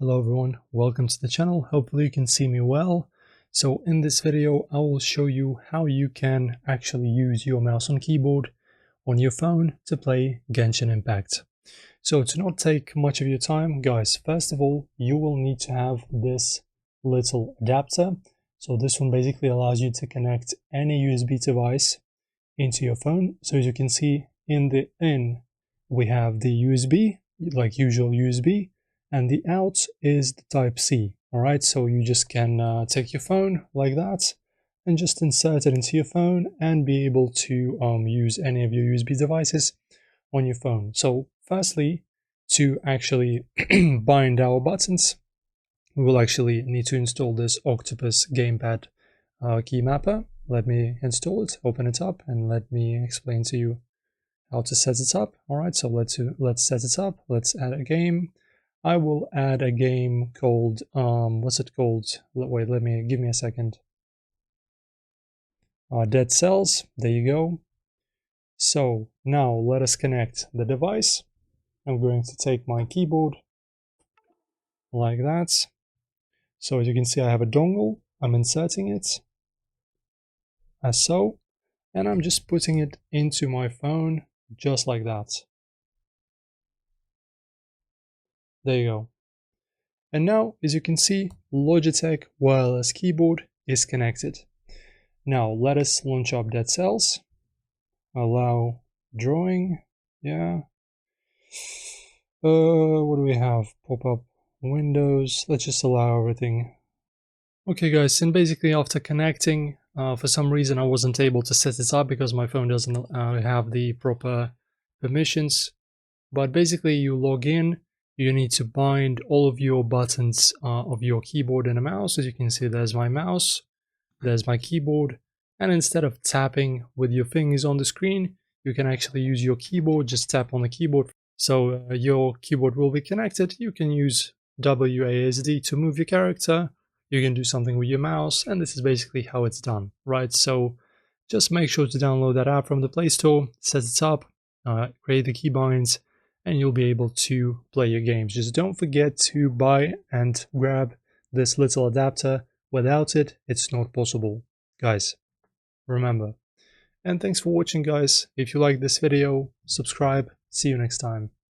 Hello everyone, welcome to the channel. Hopefully you can see me well. So in this video I will show you how you can actually use your mouse and keyboard on your phone to play Genshin Impact. So to not take much of your time, guys, first of all you will need to have this little adapter. So this one basically allows you to connect any USB device into your phone. So as you can see in the in we have the USB, like usual USB, and the out is the type C. Alright, so you just can take your phone like that and just insert it into your phone and be able to use any of your USB devices on your phone. So firstly, to actually bind our buttons, we will actually need to install this Octopus gamepad key mapper. Let me install it, open it up, and let me explain to you how to set it up. Alright, so let's set it up. Let's add a game. I will add a game called, what's it called? Wait, give me a second. Dead Cells, there you go. So now let us connect the device. I'm going to take my keyboard like that. So as you can see, I have a dongle. I'm inserting it as so, and I'm just putting it into my phone just like that. There you go. And now, as you can see, Logitech wireless keyboard is connected. Now let us launch up Dead Cells. Allow drawing. Yeah. What do we have? Pop-up windows. Let's just allow everything. Okay guys, and basically after connecting, for some reason I wasn't able to set it up because my phone doesn't have the proper permissions. But basically you log in, you need to bind all of your buttons of your keyboard and a mouse. As you can see, there's my mouse, there's my keyboard, and instead of tapping with your fingers on the screen, you can actually use your keyboard, just tap on the keyboard. So your keyboard will be connected. You can use WASD to move your character, you can do something with your mouse, and this is basically how it's done, right? So just make sure to download that app from the Play Store, set it up, create the keybinds, and you'll be able to play your games. Just don't forget to buy and grab this little adapter. Without it, it's not possible, guys. Remember. And thanks for watching, guys. If you like this video, subscribe. See you next time.